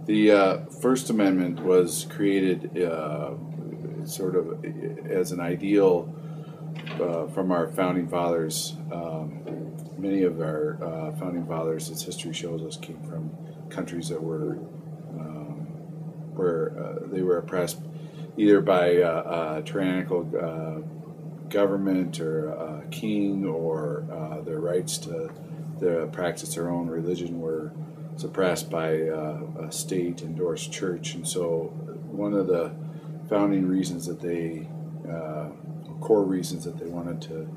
The First Amendment was created sort of as an ideal from our founding fathers. Many of our founding fathers, as history shows us, came from countries that were where they were oppressed either by a tyrannical government or a king, or their rights to practice their own religion were suppressed by a state-endorsed church. And so one of the founding reasons that they, core reasons that they wanted to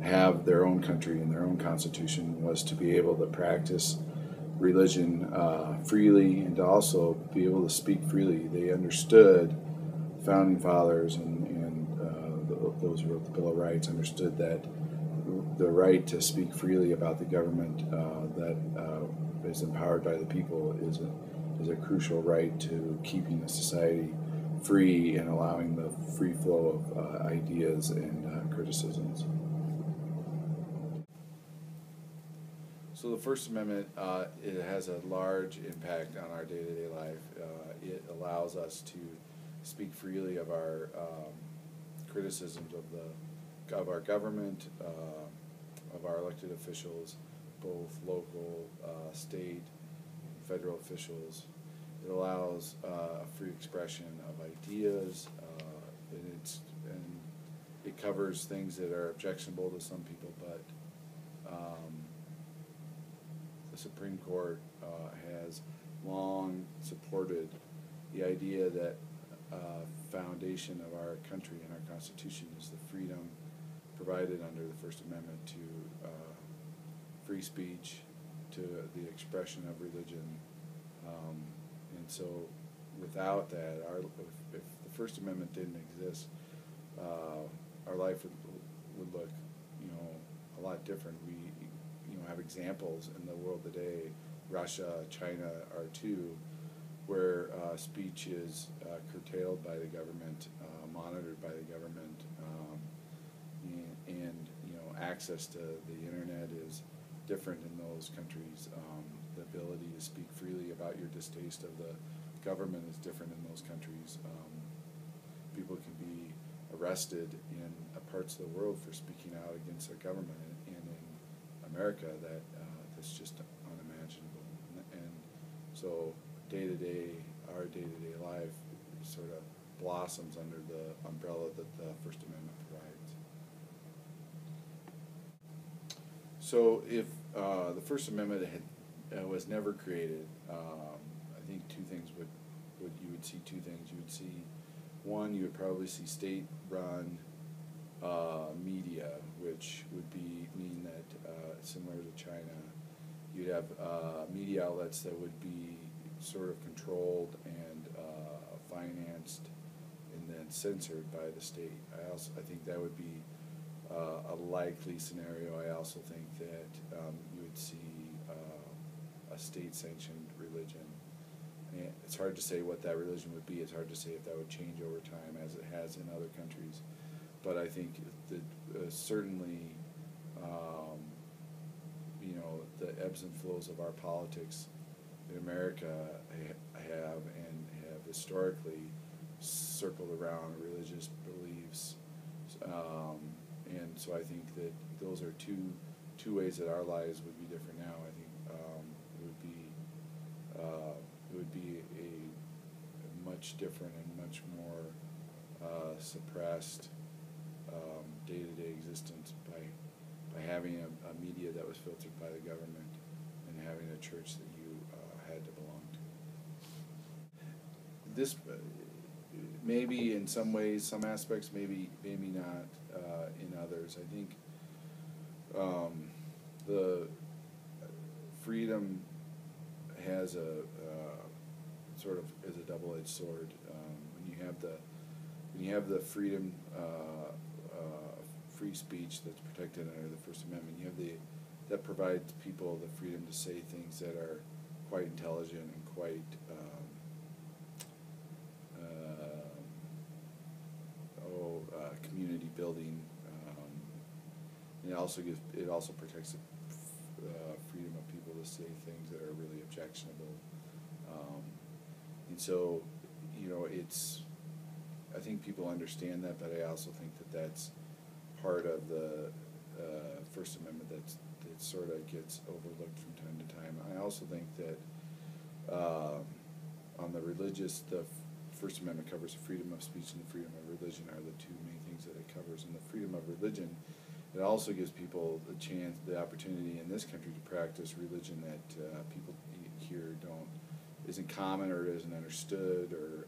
have their own country and their own constitution was to be able to practice religion freely and to also be able to speak freely. They understood, founding fathers and those who wrote the Bill of Rights understood that the right to speak freely about the government that is empowered by the people is a crucial right to keeping the society free and allowing the free flow of ideas and criticisms. So the First Amendment, it has a large impact on our day-to-day life. It allows us to speak freely of our criticisms of our government, of our elected officials, both local, state, and federal officials. It allows free expression of ideas, and it covers things that are objectionable to some people, but the Supreme Court has long supported the idea that foundation of our country and our Constitution is the freedom provided under the First Amendment to free speech, to the expression of religion. And so without that, if the First Amendment didn't exist, our life would look, a lot different. We, have examples in the world today. Russia, China are two, where speech is curtailed by the government, monitored by the government, and access to the internet is different in those countries. The ability to speak freely about your distaste of the government is different in those countries. People can be arrested in parts of the world for speaking out against their government, and in America that's just unimaginable. And so our day-to-day life sort of blossoms under the umbrella that the First Amendment provides. So if the First Amendment was never created, I think two things you would see two things. You would see, one, you would probably see state-run media, which would mean that similar to China, you'd have media outlets that would be sort of controlled and financed and then censored by the state. I think that would be a likely scenario. I also think that you would see a state-sanctioned religion. And it's hard to say what that religion would be. It's hard to say if that would change over time, as it has in other countries. But I think that certainly, the ebbs and flows of our politics in America have historically circled around religious beliefs, and so I think that those are two ways that our lives would be different now. I think it would be a much different and much more suppressed day-to-day existence by having a media that was filtered by the government and having a church that you had to belong to. This maybe in some ways, some aspects, maybe not in others. I think the freedom has a sort of is a double-edged sword. When you have the freedom, free speech that's protected under the First Amendment, that provides people the freedom to say things that are quite intelligent and quite community building. And it also protects freedom of people to say things that are really objectionable. And so, I think people understand that, but I also think that that's part of the First Amendment that sort of gets overlooked from time to time. I also think that on the religious, the First Amendment covers the freedom of speech and the freedom of religion are the two main things that it covers. And the freedom of religion, it also gives people the opportunity in this country to practice religion that people here isn't common or isn't understood, or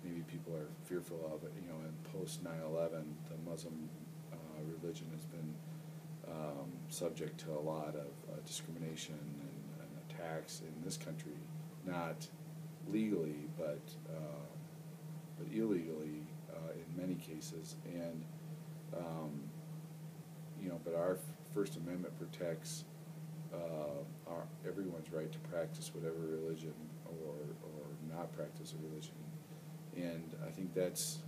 maybe people are fearful of it. In post 9/11, the Muslim religion has been subject to a lot of discrimination and attacks in this country, not legally, but illegally in many cases. And but our First Amendment protects everyone's right to practice whatever religion or not practice a religion. And I think that's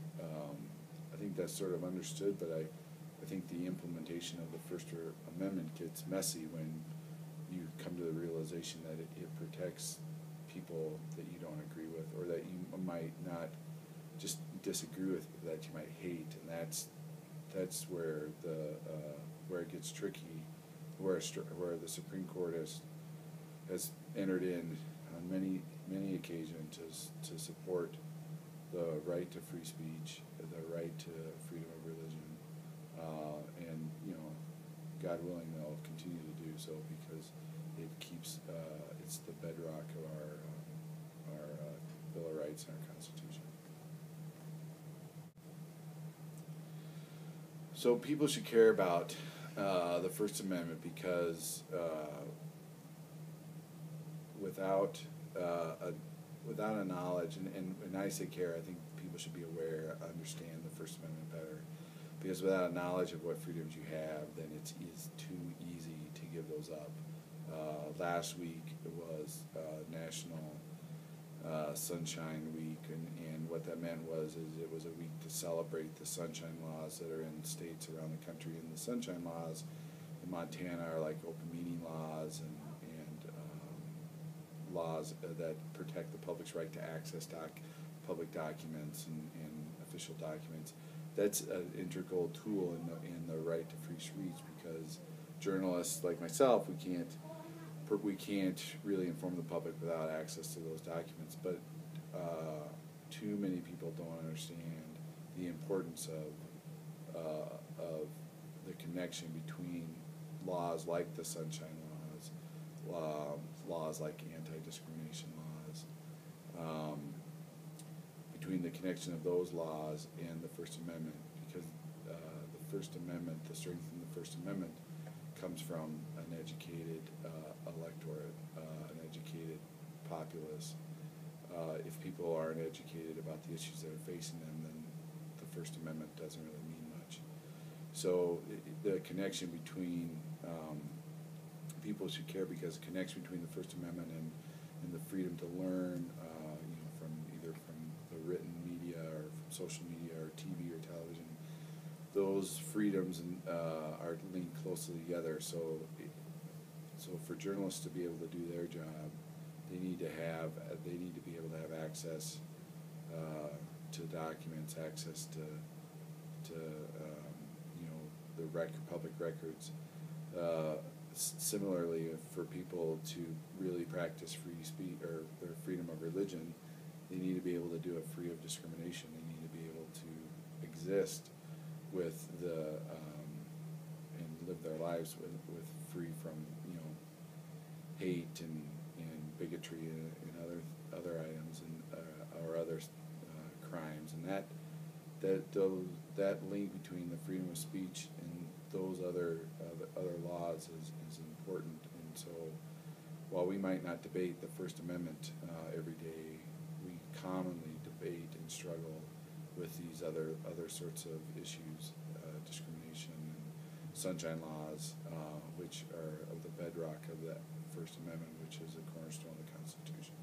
sort of understood, but I think the implementation of the First Amendment gets messy when you come to the realization that it protects people that you don't agree with, or that you might not just disagree with, but that you might hate, and that's where it gets tricky, where the Supreme Court has entered in on many occasions to support the right to free speech, the right to freedom of religion, and God willing, they'll continue to do so, because it keeps it's the bedrock of our Bill of Rights and our Constitution. So people should care about the First Amendment, because without a knowledge, and when I say care, I think people should be aware, understand the First Amendment better, because without a knowledge of what freedoms you have, then it's too easy to give those up. Last week was National Sunshine Week, and what that meant is it was a week to celebrate the sunshine laws that are in states around the country. And the sunshine laws in Montana are like open meeting laws and laws that protect the public's right to access public documents and official documents. That's an integral tool in the right to free speech, because journalists like myself, we can't really inform the public without access to those documents. But too many people don't understand the importance of the connection between laws like the Sunshine Laws, laws like anti-discrimination laws, between the connection of those laws and the First Amendment, because the First Amendment, the strength in the First Amendment, comes from an educated electorate, an educated populace. If people aren't educated about the issues that are facing them, then the First Amendment doesn't really mean much. So the connection between people should care, because the connection between the First Amendment and the freedom to learn, from the written media or from social media or TV or television, those freedoms are linked closely together. So for journalists to be able to do their job, they need to be able to have access to documents, access to the public records. Similarly, for people to really practice free speech or their freedom of religion, they need to be able to do it free of discrimination. They need to be able to exist with and live their lives with free from hate and bigotry and other items or other crimes, and that link between the freedom of speech and those other laws is important. And so while we might not debate the First Amendment every day, we commonly debate and struggle with these other sorts of issues, discrimination and sunshine laws, which are of the bedrock of that First Amendment, which is a cornerstone of the Constitution.